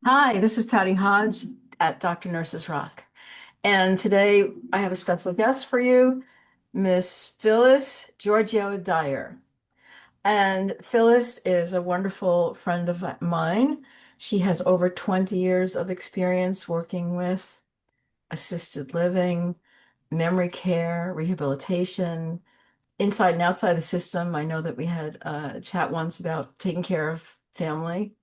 Hi, this is Patty Hodge at Dr. Nurses Rock. And today I have a special guest for you, Miss Phyllis Giorgio Dyer. And Phyllis is a wonderful friend of mine. She has over 20 years of experience working with assisted living, memory care, rehabilitation, inside and outside the system. I know that we had a chat once about taking care of family.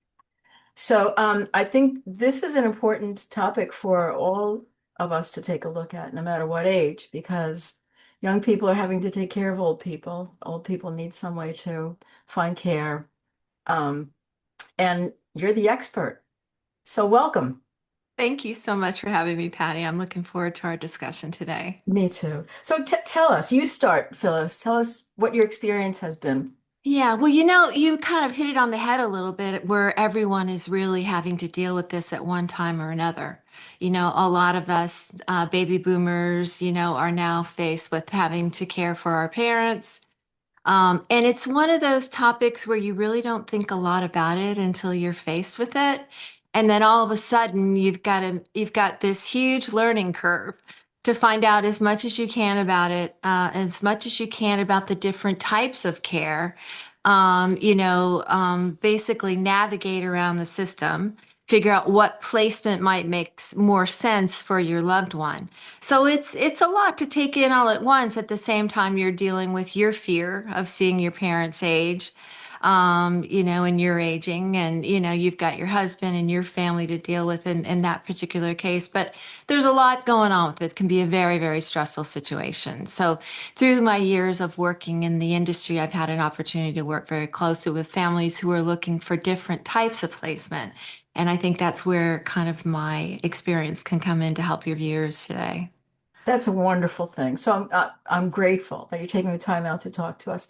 I think this is an important topic for all of us to take a look at, no matter what age, because young people are having to take care of old people. Old people need some way to find care. Um, and you're the expert. So welcome. Thank you so much for having me, Patty. I'm looking forward to our discussion today. Me too. So t tell us, you start, Phyllis. Tell us what your experience has been. Yeah, well, you kind of hit it on the head a little bit where everyone is really having to deal with this at one time or another. A lot of us, baby boomers, are now faced with having to care for our parents. And it's one of those topics where you really don't think a lot about it until you're faced with it. And then all of a sudden you've got this huge learning curve to find out as much as you can about it, as much as you can about the different types of care. Basically navigate around the system, figure out what placement might make more sense for your loved one. So it's a lot to take in all at once. At the same time, you're dealing with your fear of seeing your parents age, and you're aging, and you've got your husband and your family to deal with in that particular case. But there's a lot going on with it. It can be a very, very stressful situation. So through my years of working in the industry, I've had an opportunity to work very closely with families who are looking for different types of placement. And I think that's where kind of my experience can come in to help your viewers today. That's a wonderful thing. I'm grateful that you're taking the time out to talk to us.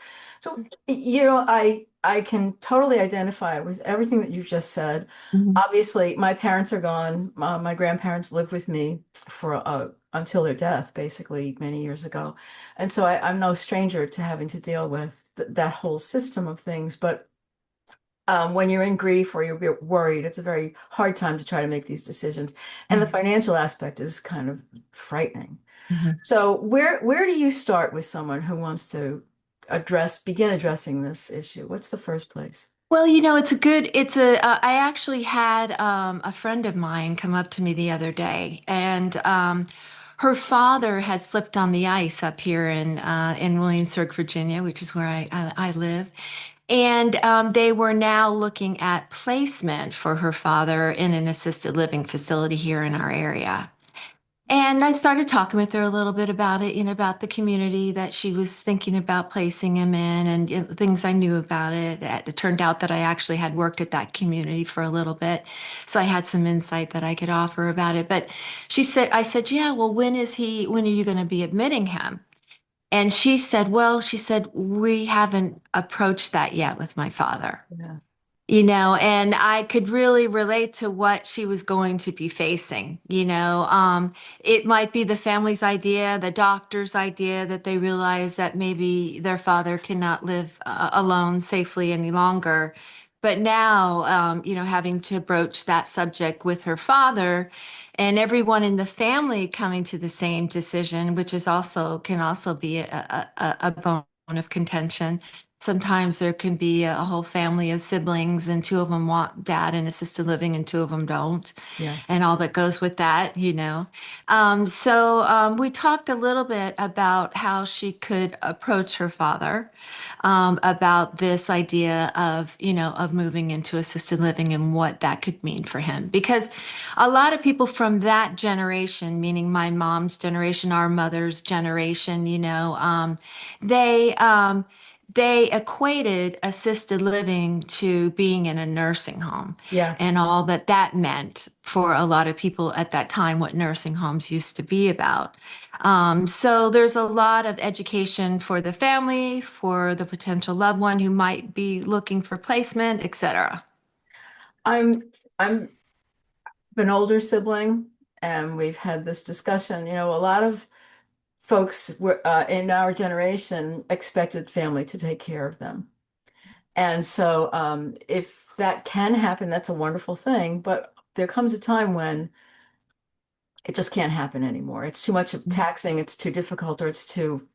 I can totally identify with everything that you've just said. Mhm. Obviously, my parents are gone. My grandparents lived with me for until their death, basically many years ago, and so I'm no stranger to having to deal with that whole system of things. But when you're in grief or you're worried, it's a very hard time to try to make these decisions, and the Mhm. financial aspect is kind of frightening. Mhm. So where do you start with someone who wants to begin addressing this issue? What's the first place? Well, I actually had a friend of mine come up to me the other day, and her father had slipped on the ice up here in Williamsburg, Virginia, which is where I live. And they were now looking at placement for her father in an assisted living facility here in our area. And I started talking with her a little bit about it, about the community that she was thinking about placing him in and things I knew about it. It turned out that I actually had worked at that community for a little bit. So I had some insight that I could offer about it. But I said, yeah, well, when are you going to be admitting him? And she said, we haven't approached that yet with my father. Yeah. And I could really relate to what she was going to be facing. It might be the family's idea, the doctor's idea that they realize that maybe their father cannot live alone safely any longer. But now, having to broach that subject with her father and everyone in the family coming to the same decision, which is can also be a bone of contention. Sometimes there can be a whole family of siblings, and two of them want dad in assisted living, and two of them don't, Yes. and all that goes with that. We talked a little bit about how she could approach her father about this idea of moving into assisted living and what that could mean for him. Because a lot of people from that generation, meaning my mom's generation, our mother's generation, they, um, they equated assisted living to being in a nursing home Yes. and all that that meant for a lot of people at that time, what nursing homes used to be about. So there's a lot of education for the family, for the potential loved one who might be looking for placement, etc. I'm an older sibling, and we've had this discussion. A lot of folks were in our generation expected family to take care of them. And so if that can happen, that's a wonderful thing. But there comes a time when it just can't happen anymore. It's too much of taxing, it's too difficult, or it's too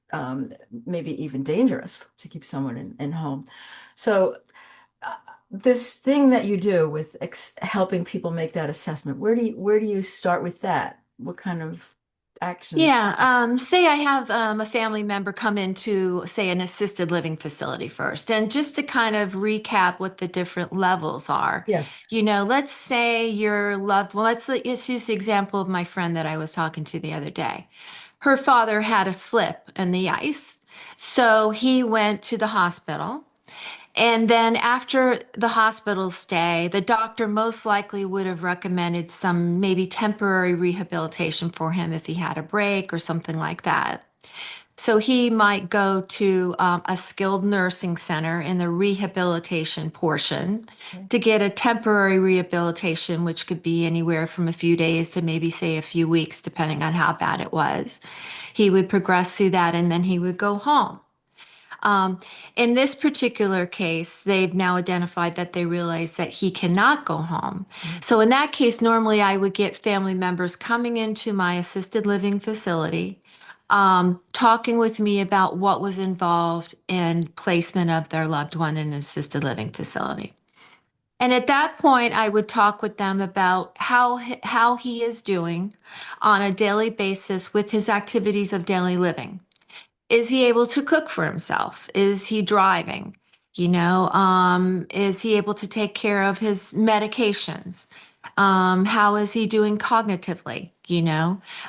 maybe even dangerous to keep someone in home. So uh, this thing that you do with ex helping people make that assessment, where do you start with that? What kind of actions? Yeah, say I have a family member come into, say, an assisted living facility first. And just to kind of recap what the different levels are, Yes. let's say your loved one, let's use the example of my friend that I was talking to the other day. Her father had a slip in the ice, so he went to the hospital. And then after the hospital stay, the doctor most likely would have recommended some maybe temporary rehabilitation for him if he had a break or something like that. So he might go to a skilled nursing center in the rehabilitation portion to get a temporary rehabilitation, which could be anywhere from a few days to maybe, say, a few weeks, depending on how bad it was. He would progress through that and then he would go home. Um, in this particular case, they've now identified that they realize that he cannot go home. Mhm. So, in that case, normally I would get family members coming into my assisted living facility, talking with me about what was involved in placement of their loved one in an assisted living facility. And at that point, I would talk with them about how he is doing on a daily basis with his activities of daily living. Is he able to cook for himself? Is he driving? Is he able to take care of his medications? How is he doing cognitively?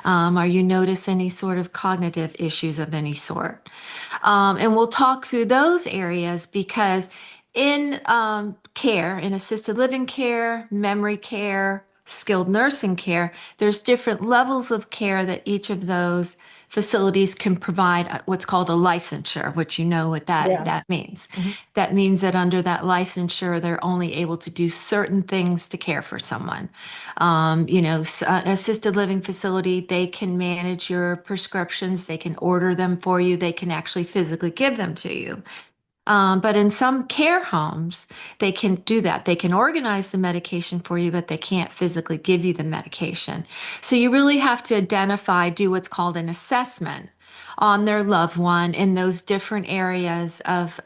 Are you notice any sort of cognitive issues of any sort? And we'll talk through those areas because in care, in assisted living care, memory care, skilled nursing care, there's different levels of care that each of those facilities can provide what's called a licensure, which you know what that Yes. means. Mhm. That means that under that licensure, they're only able to do certain things to care for someone. An assisted living facility, they can manage your prescriptions, they can order them for you, they can actually physically give them to you. But in some care homes, they can do that. They can organize the medication for you, but they can't physically give you the medication. So you really have to identify, do what's called an assessment on their loved one in those different areas of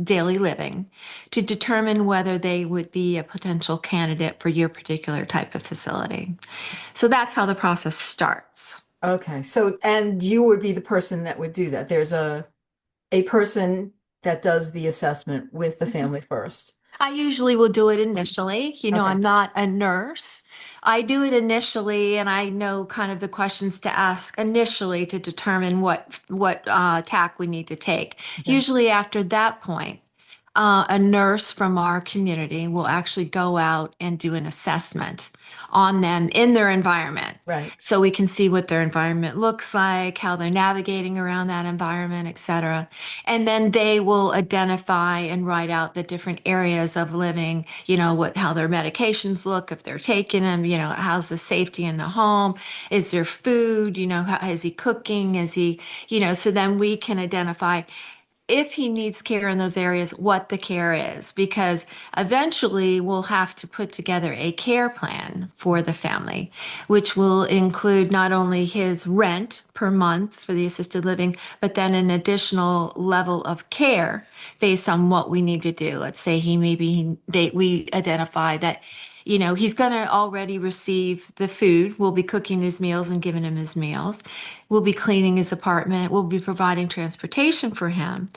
daily living to determine whether they would be a potential candidate for your particular type of facility. So that's how the process starts. Okay. So, and you would be the person that would do that. There's a person that does the assessment with the family first. I usually will do it initially. Okay. I'm not a nurse. I do it initially, and I know kind of the questions to ask initially to determine what tack we need to take. Okay. Usually, after that point, a nurse from our community will actually go out and do an assessment on them in their environment. Right. So we can see what their environment looks like, how they're navigating around that environment, et cetera. And then they will identify and write out the different areas of living, how their medications look, if they're taking them, how's the safety in the home, is there food, is he cooking, so then we can identify if he needs care in those areas, what the care is, because eventually we'll have to put together a care plan for the family, which will include not only his rent per month for the assisted living, but then an additional level of care based on what we need to do. Let's say we identify that he's going to already receive the food. We'll be cooking his meals and giving him his meals. We'll be cleaning his apartment. We'll be providing transportation for him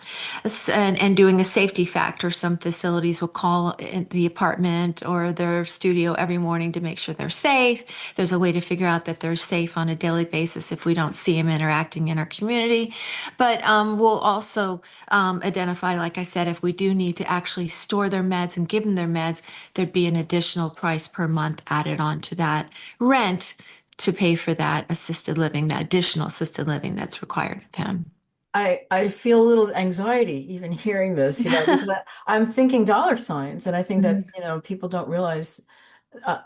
and doing a safety factor. Some facilities will call the apartment or their studio every morning to make sure they're safe. There's a way to figure out that they're safe on a daily basis if we don't see them interacting in our community. But we'll also identify, like I said, if we do need to actually store their meds and give them their meds, there'd be an additional price per month added on to that rent to pay for that assisted living, that additional assisted living that's required of him. I feel a little anxiety even hearing this, because I'm thinking dollar signs, and I think that, Mhm. people don't realize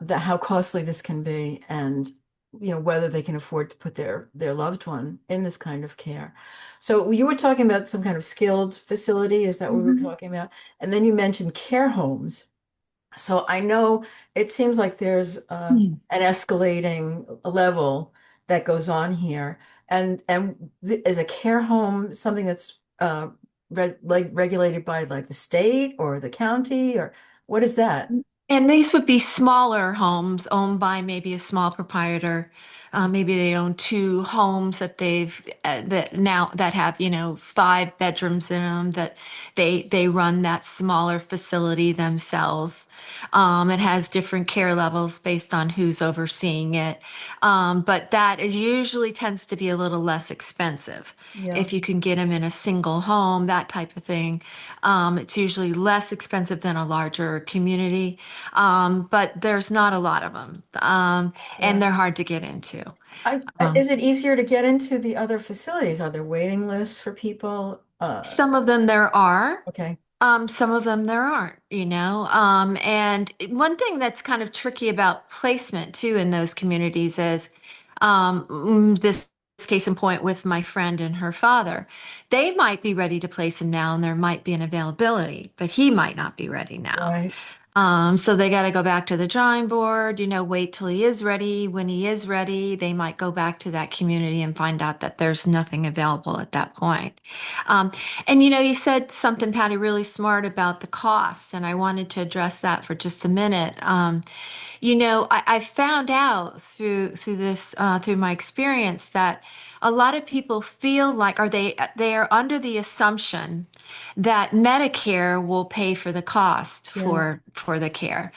that how costly this can be, and whether they can afford to put their loved one in this kind of care. So you were talking about some kind of skilled facility, is that what we were Mhm. talking about? And then you mentioned care homes. So I know it seems like there's Mm. an escalating level that goes on here. And is a care home something that's regulated by like the state or the county, or what is that? And these would be smaller homes owned by maybe a small proprietor. Maybe they own two homes that they've that now that have, you know, 5 bedrooms in them that they run that smaller facility themselves. It has different care levels based on who's overseeing it. But that is usually tends to be a little less expensive. Yeah, If you can get them in a single home, that type of thing, it's usually less expensive than a larger community. But there's not a lot of them, and yeah. they're hard to get into. Is Um, it easier to get into the other facilities? Are there waiting lists for people? some of them there are, Okay. some of them there aren't, you know. And one thing that's kind of tricky about placement too in those communities is this case in point with my friend and her father. They might be ready to place him now, and there might be an availability, but he might not be ready now. Right. So they got to go back to the drawing board, you know, wait till he is ready. When he is ready, they might go back to that community and find out that there's nothing available at that point. Um, and you know, you said something, Patty, really smart about the costs, and I wanted to address that for just a minute. You know, I found out through this through my experience that a lot of people feel like, or they are under the assumption that Medicare will pay for the cost Yeah. for the care,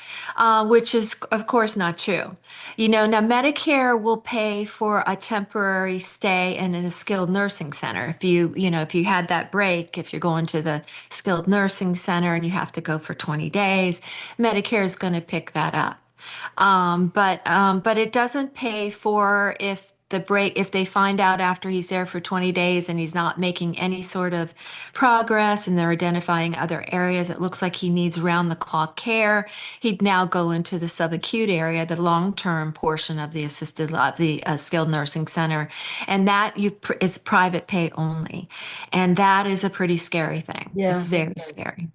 which is of course not true. You know, now Medicare will pay for a temporary stay in a skilled nursing center. If you know, if you had that break, if you're going to the skilled nursing center and you have to go for 20 days, Medicare is going to pick that up. But it doesn't pay for if they find out after he's there for 20 days and he's not making any sort of progress and they're identifying other areas, it looks like he needs round the clock care. He'd now go into the subacute area, the long-term portion of the skilled nursing center, and is private pay only, and that is a pretty scary thing. It's Yeah. very scary.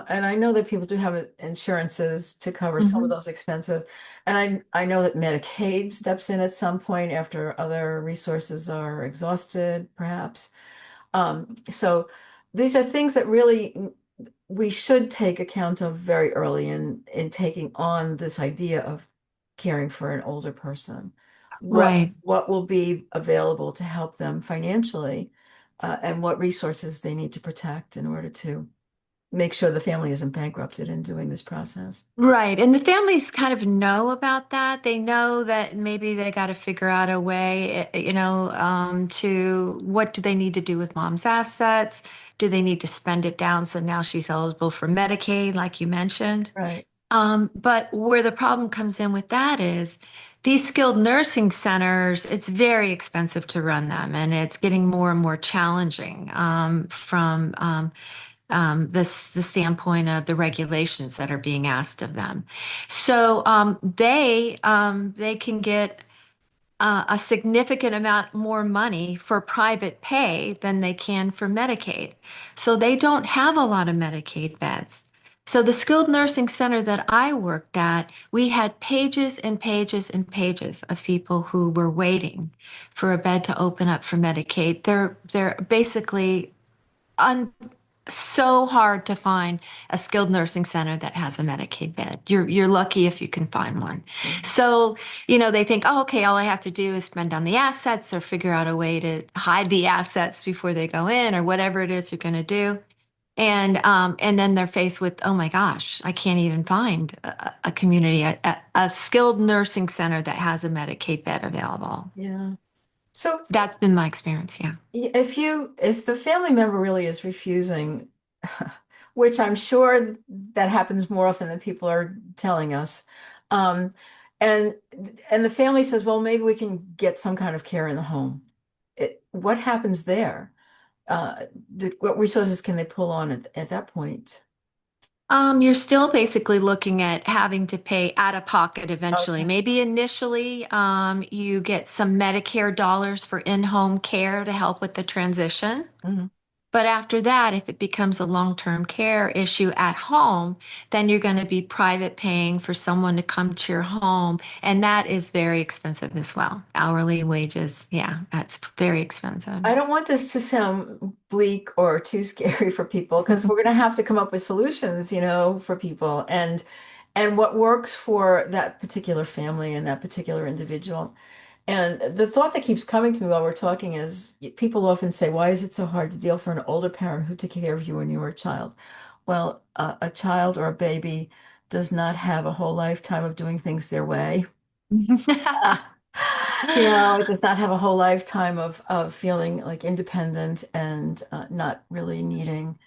And I know that people do have insurances to cover some of Mhm. those expensive. And I know that Medicaid steps in at some point after other resources are exhausted, perhaps. So these are things that really we should take account of very early in taking on this idea of caring for an older person. Right. What will be available to help them financially, and what resources they need to protect in order to make sure the family isn't bankrupted in doing this process. Right. And the families kind of know about that. They know that maybe they got to figure out a way, you know, to what do they need to do with mom's assets? Do they need to spend it down so now she's eligible for Medicaid, like you mentioned? Right. But where the problem comes in with that is these skilled nursing centers, it's very expensive to run them, and it's getting more and more challenging from the standpoint of the regulations that are being asked of them. So they can get a significant amount more money for private pay than they can for Medicaid. So they don't have a lot of Medicaid beds. So the skilled nursing center that I worked at, we had pages and pages and pages of people who were waiting for a bed to open up for Medicaid. They're basically un so hard to find a skilled nursing center that has a Medicaid bed. You're lucky if you can find one. So, you know, they think, oh, okay, all I have to do is spend on the assets or figure out a way to hide the assets before they go in or whatever it is you're going to do. And then they're faced with, oh my gosh, I can't even find a community, a skilled nursing center that has a Medicaid bed available. Yeah. So That's been my experience. Yeah. if the family member really is refusing, which I'm sure that happens more often than people are telling us, um, and and the family says, well, maybe we can get some kind of care in the home. What happens there? Uh, what resources can they pull on at that point? You're still basically looking at having to pay out of pocket eventually. Okay. Maybe initially, you get some Medicare dollars for in-home care to help with the transition. Mhm. But after that, if it becomes a long-term care issue at home, then you're going to be private paying for someone to come to your home. And that is very expensive as well. Hourly wages. Yeah, that's very expensive. I don't want this to sound bleak or too scary for people because we're going to have to come up with solutions, for people and what works for that particular family and that particular individual. And the thought that keeps coming to me while we're talking is people often say, why is it so hard to deal for an older parent who took care of you when you were a child? Well, a child or a baby does not have a whole lifetime of doing things their way. It does not have a whole lifetime of feeling like independent and not really needing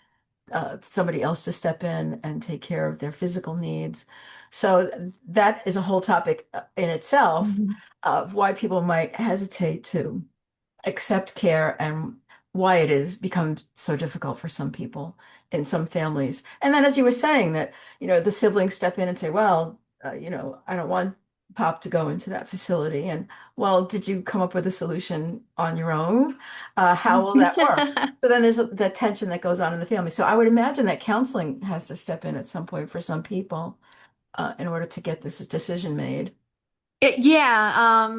somebody else to step in and take care of their physical needs. So that is a whole topic in itself Mhm. of why people might hesitate to accept care and why it is become so difficult for some people in some families. And then, as you were saying, that, the siblings step in and say, well, I don't want Pop to go into that facility. And, well, did you come up with a solution on your own? How will that work? So then there's that tension that goes on in the family. So I would imagine that counseling has to step in at some point for some people in order to get this decision made. Yeah,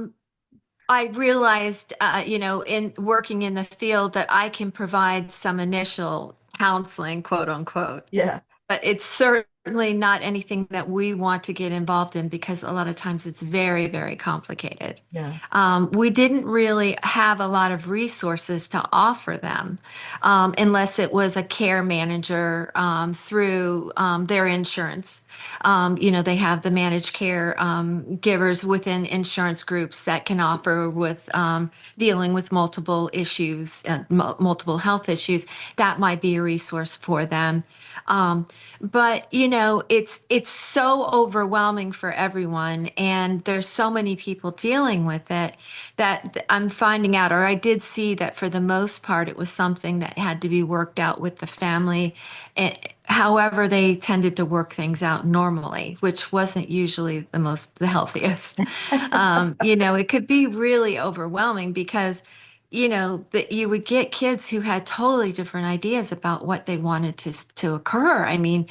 I realized, in working in the field that I can provide some initial counseling, quote unquote. Yeah, But it's certainly not anything that we want to get involved in because a lot of times it's very, very complicated. yeah, We didn't really have a lot of resources to offer them unless it was a care manager through their insurance. They have the managed care givers within insurance groups that can offer with dealing with multiple issues, multiple health issues. That might be a resource for them. Um, but it's so overwhelming for everyone, and there's so many people dealing with it that I'm finding out, or I did see that for the most part, it was something that had to be worked out with the family. However, they tended to work things out normally, which wasn't usually the healthiest. It could be really overwhelming because that you would get kids who had totally different ideas about what they wanted to occur. I mean,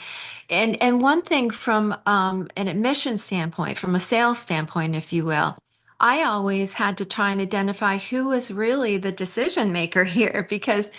and one thing from an admission standpoint, from a sales standpoint, if you will, I always had to try and identify who was really the decision maker here because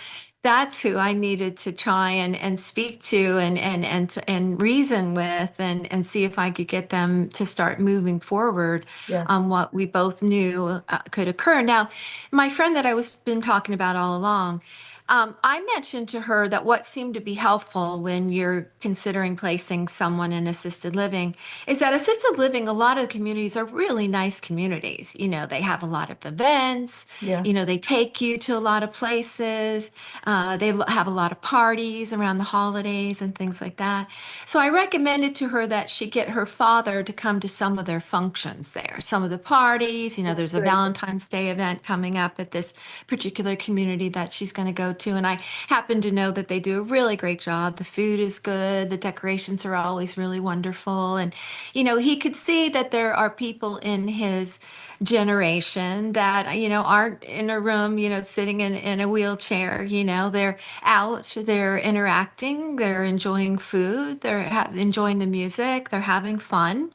that's who I needed to try and speak to and reason with and see if I could get them to start moving forward yes, on what we both knew could occur. Now, my friend that I was been talking about all along, I mentioned to her that what seemed to be helpful when you're considering placing someone in assisted living is that assisted living, a lot of communities are really nice communities. They have a lot of events, yeah. they take you to a lot of places, have a lot of parties around the holidays and things like that. So I recommended to her that she get her father to come to some of their functions there, some of the parties. There's a Great. Valentine's Day event coming up at this particular community that she's going to go to. And I happen to know that they do a really great job. The food is good. The decorations are always really wonderful. And, he could see that there are people in his generation that, aren't in a room, sitting in a wheelchair. They're out, they're interacting, they're enjoying food, they're enjoying the music, they're having fun.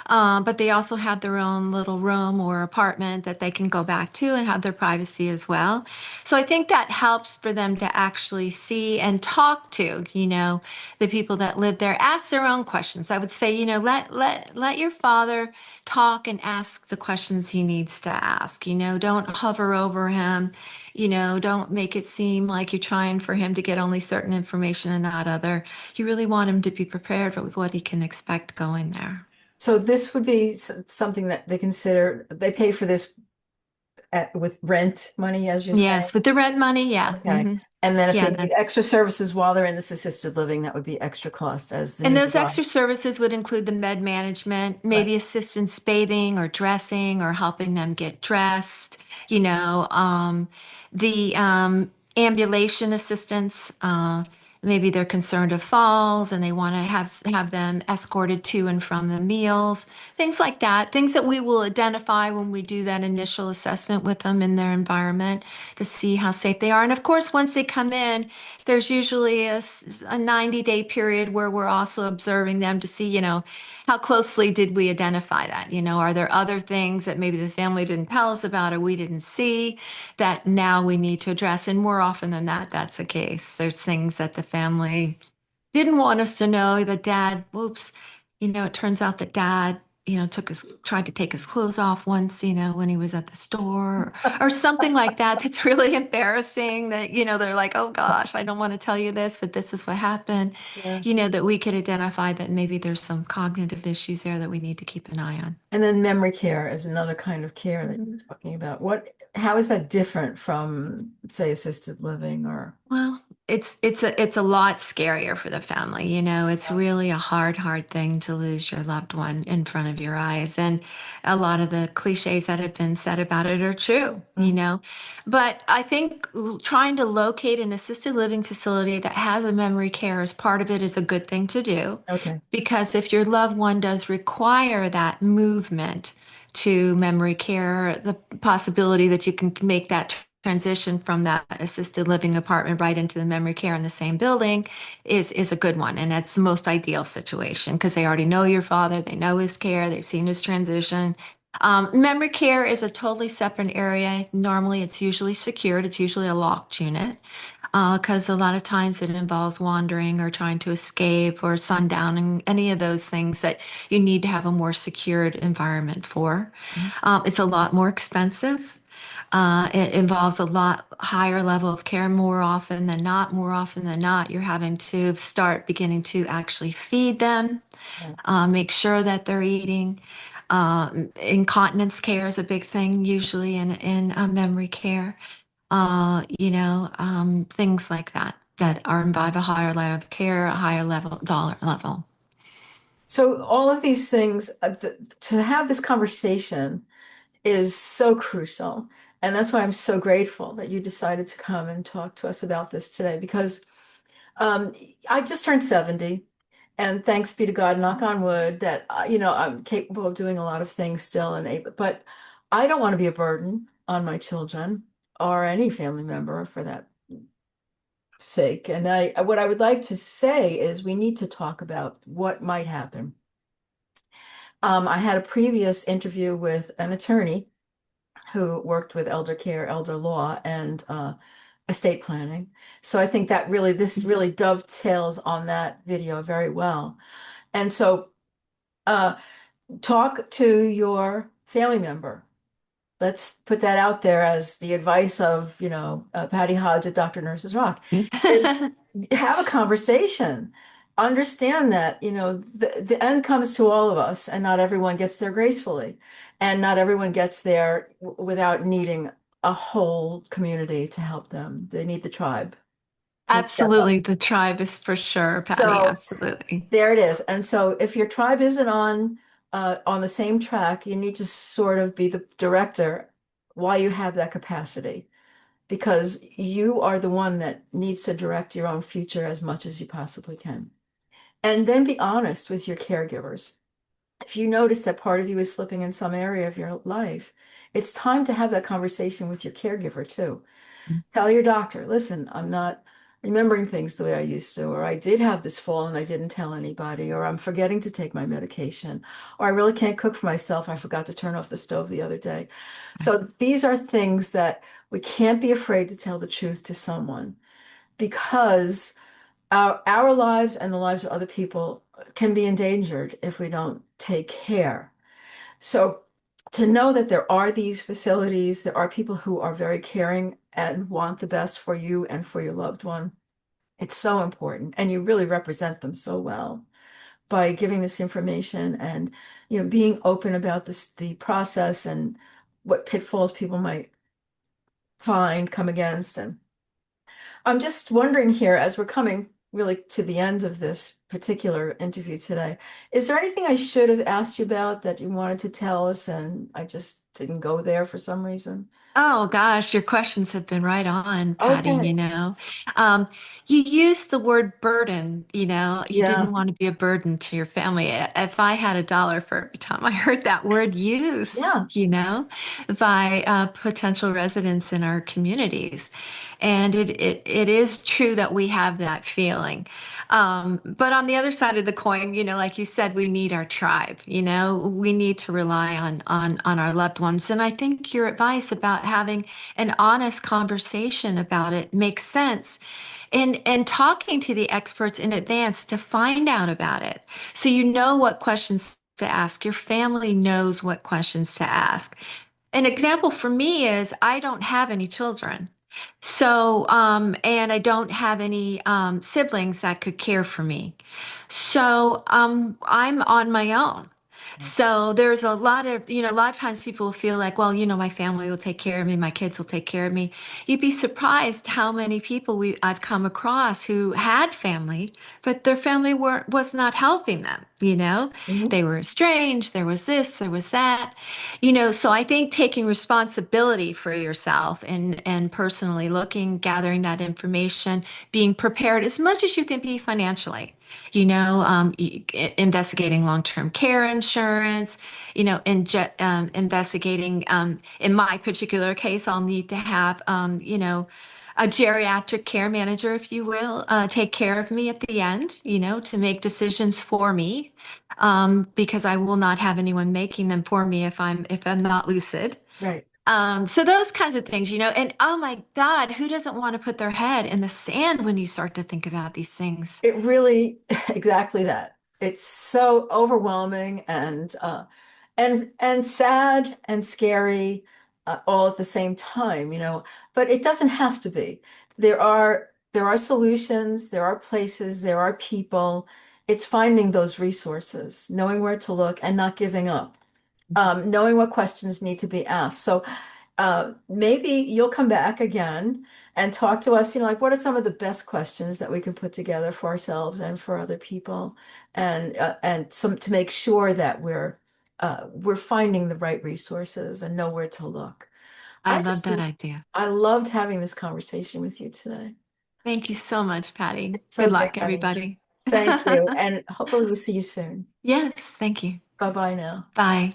But they also have their own little room or apartment that they can go back to and have their privacy as well. So I think that helps for them to actually see and talk to, the people that live there, ask their own questions. I would say, let your father talk and ask the questions he needs to ask. Don't hover over him. Don't make it seem like you're trying for him to get only certain information and not other. You really want him to be prepared with what he can expect going there. So this would be something that they consider, they pay for this with rent money, as you're saying. Yes, with the rent money, yeah. Okay. And then if Yeah, they need extra services while they're in this assisted living, that would be extra cost as the and new those job. extra services would include the med management, Right. maybe assistance bathing or dressing or helping them get dressed, the ambulation assistance, maybe they're concerned of falls and they want to have them escorted to and from the meals, things like that, things that we will identify when we do that initial assessment with them in their environment to see how safe they are. And of course, once they come in, there's usually a 90-day period where we're also observing them to see, how closely did we identify that? Are there other things that maybe the family didn't tell us about or we didn't see that now we need to address? And more often than that, that's the case. There's things that the family didn't want us to know that dad, whoops, it turns out that dad, tried to take his clothes off once, when he was at the store or something like that. That's really embarrassing that, they're like, oh gosh, I don't want to tell you this, but this is what happened. Yeah. That we could identify that maybe there's some cognitive issues there that we need to keep an eye on. And then memory care is another kind of care that you're talking about. How is that different from, say, assisted living or? Well, it's a lot scarier for the family. It's really a hard thing to lose your loved one in front of your eyes. And a lot of the cliches that have been said about it are true. But I think trying to locate an assisted living facility that has a memory care as part of it is a good thing to do. Okay. Because if your loved one does require that movement to memory care, the possibility that you can make that transition from that assisted living apartment right into the memory care in the same building is a good one. And that's the most ideal situation because they already know your father, they know his care, they've seen his transition. Memory care is a totally separate area. Normally, it's usually secured. It's usually a locked unit because a lot of times it involves wandering or trying to escape or sundown and any of those things that you need to have a more secured environment for. Mhm. It's a lot more expensive. It involves a lot higher level of care more often than not. More often than not, you're having to start beginning to actually feed them, Yeah. make sure that they're eating. Incontinence care is a big thing usually in memory care. Things like that that are involve a higher level of care, a higher level dollar level. So all of these things, to have this conversation is so crucial. And that's why I'm so grateful that you decided to come and talk to us about this today because um, I just turned 70. And thanks be to God, knock on wood, that I'm capable of doing a lot of things still and able, but I don't want to be a burden on my children or any family member for that sake. And what I would like to say is we need to talk about what might happen. I had a previous interview with an attorney who worked with elder care, elder law, and estate planning. So I think that this really dovetails on that video very well. And so uh, talk to your family member. Let's put that out there as the advice of, Patty Hodge at Dr. Nurses Rock. Is have a conversation. Understand that, the end comes to all of us, and not everyone gets there gracefully, and not everyone gets there without needing a whole community to help them. They need the tribe to step up. Absolutely, the tribe is for sure, Patty. So Absolutely. there it is. And so if your tribe isn't on the same track, you need to sort of be the director while you have that capacity, because you are the one that needs to direct your own future as much as you possibly can. And then be honest with your caregivers. If you notice that part of you is slipping in some area of your life, it's time to have that conversation with your caregiver too. Tell your doctor, listen, I'm not remembering things the way I used to, or I did have this fall and I didn't tell anybody, or I'm forgetting to take my medication, or I really can't cook for myself. I forgot to turn off the stove the other day. So these are things that we can't be afraid to tell the truth to someone, because our lives and the lives of other people can be endangered if we don't take care. So to know that there are these facilities, there are people who are very caring and want the best for you and for your loved one, it's so important. And you really represent them so well by giving this information and, being open about the process and what pitfalls people might come against. And I'm just wondering here, as we're coming really to the end of this particular interview today, is there anything I should have asked you about that you wanted to tell us and I just didn't go there for some reason? Oh gosh, your questions have been right on, Patty, Okay. Um, you used the word burden, you Yeah. didn't want to be a burden to your family. If I had a dollar for every time I heard that word used, Yeah. by potential residents in our communities. And it is true that we have that feeling. But on the other side of the coin, like you said, we need our tribe, we need to rely on our loved ones. And I think your advice about having an honest conversation about it makes sense. And talking to the experts in advance to find out about it. So you know what questions to ask. Your family knows what questions to ask. An example for me is I don't have any children. So, and I don't have any siblings that could care for me. So, I'm on my own. So there's a lot of, a lot of times people feel like, well, my family will take care of me, my kids will take care of me. You'd be surprised how many people I've come across who had family, but their family was not helping them, Mhm. They were estranged, there was this, there was that. So I think taking responsibility for yourself and personally looking, gathering that information, being prepared as much as you can be financially. Investigating long-term care insurance, investigating, in my particular case, I'll need to have, a geriatric care manager, if you will, take care of me at the end, to make decisions for me, because I will not have anyone making them for me if I'm not lucid. Right. So those kinds of things, and oh my God, who doesn't want to put their head in the sand when you start to think about these things? It really, exactly that. It's so overwhelming and sad and scary all at the same time, but it doesn't have to be. There are solutions, there are places, there are people. It's finding those resources, knowing where to look and not giving up, knowing what questions need to be asked. So maybe you'll come back again and talk to us, like what are some of the best questions that we can put together for ourselves and for other people, and some to make sure that we're finding the right resources and know where to look. I I love just that idea. I loved having this conversation with you today. Thank you so much, Patty. It's Good okay, luck, honey. everybody. Thank you, and hopefully we'll see you soon. Yes, thank you. Bye bye now. Bye.